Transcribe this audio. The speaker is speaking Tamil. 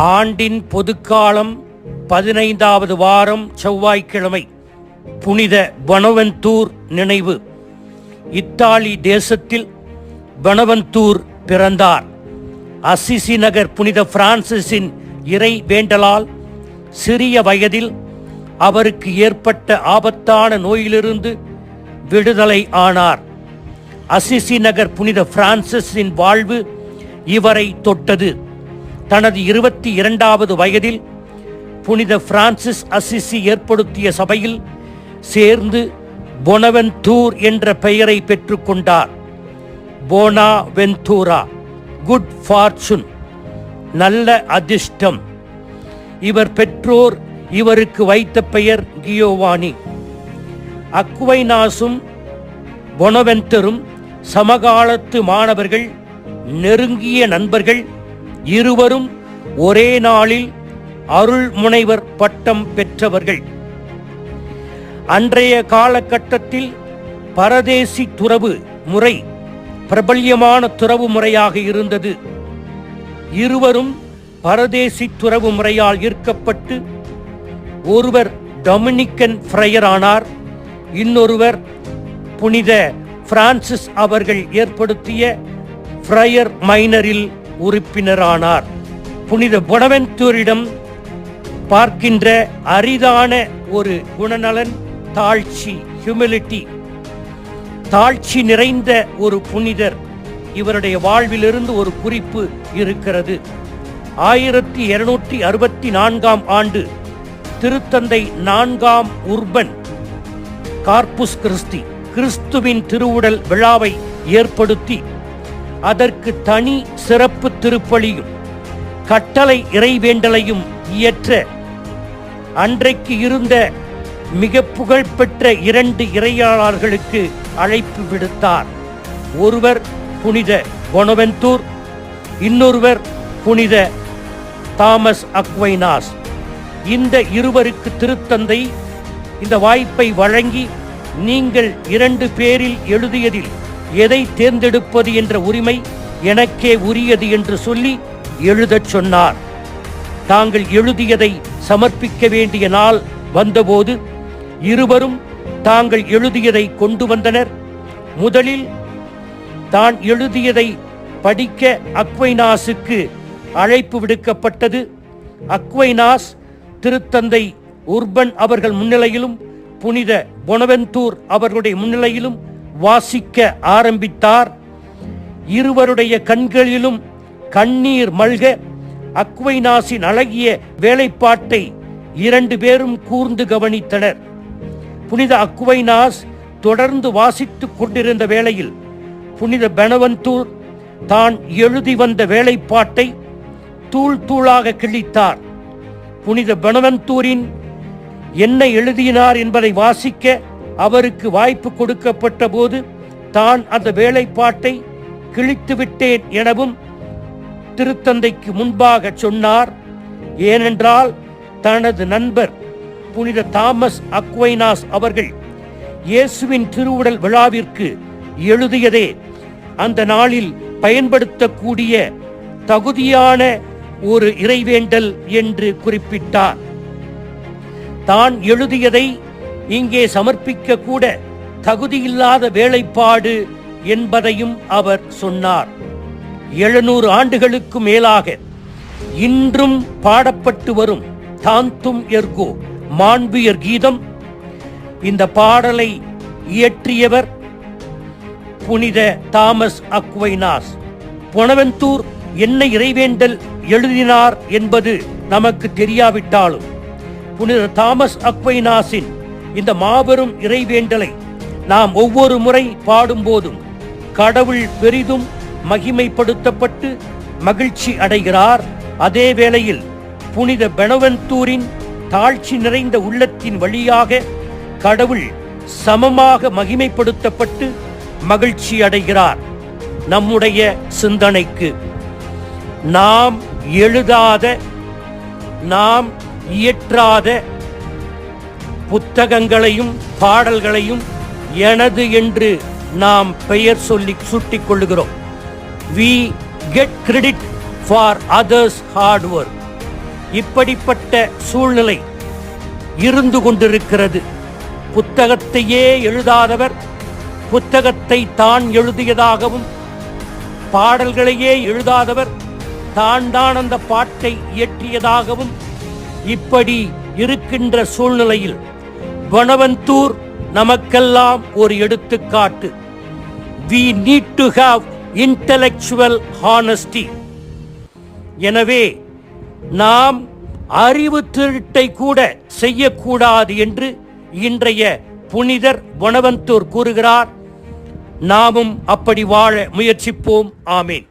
ஆண்டின் பொதுக்காலம் 15வது வாரம் செவ்வாய்க்கிழமை. புனித பொனவென்தூர் நினைவு. இத்தாலி தேசத்தில் பொனவென்தூர் பிறந்தார். அசிசி நகர் புனித பிரான்சிஸின் இறை வேண்டலால் சிறிய வயதில் அவருக்கு ஏற்பட்ட ஆபத்தான நோயிலிருந்து விடுதலை ஆனார். அசிசி நகர் புனித பிரான்சிஸின் வாழ்வு இவரை தொட்டது. தனது 22வது வயதில் புனித பிரான்சிஸ் அசிசி ஏற்படுத்திய சபையில் சேர்ந்து பொனவென்தூர் என்ற பெயரை பெற்றுக்கொண்டார். போனா வென்தூரா, குட் ஃபார்ச்சூன், நல்ல அதிர்ஷ்டம். இவர் பெற்றோர் இவருக்கு வைத்த பெயர் கியோவானி. அக்வைனாசும் பொனவென்தரும் சமகாலத்து மாணவர்கள், நெருங்கிய நண்பர்கள். இருவரும் ஒரே நாளில் அருள் முனைவர் பட்டம் பெற்றவர்கள். அன்றைய காலகட்டத்தில் பரதேசி துறவு முறை பிரபல்யமான துறவு முறையாக இருந்தது. இருவரும் பரதேசி துறவு முறையால் ஈர்க்கப்பட்டு ஒருவர் டொமினிக்கன் ஃப்ரையர் ஆனார், இன்னொருவர் புனித பிரான்சிஸ் அவர்கள் ஏற்படுத்திய ஃப்ரையர் மைனரில் உறுப்பினரானார். புனித பொனவென்தூரிடம் பார்க்கின்ற அரிதான ஒரு குணநலன் தாழ்ச்சி, ஹியூமிலிட்டி. தாழ்ச்சி நிறைந்த ஒரு புனிதர். இவருடைய வாழ்விலிருந்து ஒரு குறிப்பு இருக்கிறது. 1264ஆம் ஆண்டு திருத்தந்தை 4ஆம் உர்பன் கார்புஸ் கிறிஸ்தி கிறிஸ்துவின் திருவுடல் விழாவை ஏற்படுத்தி அதற்கு தனி சிறப்பு திருப்பலியும் கட்டளை இறைவேண்டலையும் இயற்ற அன்றைக்கு இருந்த மிக புகழ்பெற்ற 2 இறையாளர்களுக்கு அழைப்பு விடுத்தார். ஒருவர் புனித பொனவென்தூர், இன்னொருவர் புனித தாமஸ் அக்வைனாஸ். இந்த இருவருக்கு திருத்தந்தை இந்த வாய்ப்பை வழங்கி, நீங்கள் 2 பேரில் எழுதியதில் எதை தேர்ந்தெடுப்பது என்ற உரிமை எனக்கே உரியது என்று சொல்லி எழுதச் சொன்னார். தாங்கள் எழுதியதை சமர்ப்பிக்க வேண்டிய நாள் வந்தபோது இருவரும் தாங்கள் எழுதியதை கொண்டு வந்தனர். முதலில் தான் எழுதியதை படிக்க அக்வைனாஸுக்கு அழைப்பு விடுக்கப்பட்டது. அக்வைனாஸ் திருத்தந்தை உர்பன் அவர்கள் முன்னிலையிலும் புனித பொனவென்தூர் அவர்களுடைய முன்னிலையிலும் வாசிக்க ஆரம்பித்தார். இருவருடைய கண்களிலும் கண்ணீர் மல்க அக்வைனாஸின் அழகிய வேலைப்பாட்டை 2 பேரும் கூர்ந்து கவனித்தனர். புனித அக்வைனாஸ் தொடர்ந்து வாசித்துக் கொண்டிருந்த வேளையில் புனித பொனவென்தூர் தான் எழுதி வந்த வேலைப்பாட்டை தூள் தூளாக கிழித்தார். புனித பொனவென்தூரின் என்ன எழுதினார் என்பதை வாசிக்க அவருக்கு வாய்ப்பு கொடுக்கப்பட்ட போது தான் அந்த வேலைப்பாட்டை கிழித்து விட்டேன் எனவும் திருத்தந்தைக்கு முன்பாக சொன்னார். ஏனென்றால் தனது நண்பர் புனித தாமஸ் அக்வைனாஸ் அவர்கள் இயேசுவின் திருவுடல் விழாவிற்கு எழுதியதே அந்த நாளில் பயன்படுத்தக்கூடிய தகுதியான ஒரு இறைவேண்டல் என்று குறிப்பிட்டார். தான் எழுதியதை இங்கே சமர்ப்பிக்க கூட தகுதியில்லாத வேலைப்பாடு என்பதையும் அவர் சொன்னார். 700 ஆண்டுகளுக்கு மேலாக இன்றும் பாடப்பட்டு வரும் தாந்தும் எர்கோ மாண்புயர் கீதம். இந்த பாடலை இயற்றியவர் புனித தாமஸ் அக்வைனாஸ். பொனவென்தூர் என்ன இறைவேண்டல் எழுதினார் என்பது நமக்கு தெரியாவிட்டாலும் புனித தாமஸ் அக்வைனாஸின் இந்த மாபெரும் இறைவேண்டலை நாம் ஒவ்வொரு முறை பாடும்போதும் கடவுள் பெரிதும் மகிமைப்படுத்தப்பட்டு மகிழ்ச்சி அடைகிறார். அதே வேளையில் புனித பொனவென்தூரின் தாழ்ச்சி நிறைந்த உள்ளத்தின் வழியாக கடவுள் சமமாக மகிமைப்படுத்தப்பட்டு மகிழ்ச்சி அடைகிறார். நம்முடைய சிந்தனைக்கு, நாம் எழுதாத, நாம் இயற்றாத புத்தகங்களையும் பாடல்களையும் எனது என்று நாம் பெயர் சொல்லி சூட்டிக் கொள்ளுகிறோம். We get credit for others' hard work. இப்படிப்பட்ட சூழ்நிலை இருந்து கொண்டிருக்கிறது. புத்தகத்தையே எழுதாதவர் புத்தகத்தை தான் எழுதியதாகவும், பாடல்களையே எழுதாதவர் தான் அந்த பாட்டை இயற்றியதாகவும் இப்படி இருக்கின்ற சூழ்நிலையில் பொனவென்தூர் நமக்கெல்லாம் ஒரு எடுத்துக்காட்டு. We need to have intellectual honesty. எனவே நாம் அறிவு திருட்டை கூட செய்யக்கூடாது என்று இன்றைய புனிதர் பொனவென்தூர் கூறுகிறார். நாமும் அப்படி வாழ முயற்சிப்போம். ஆமேன்.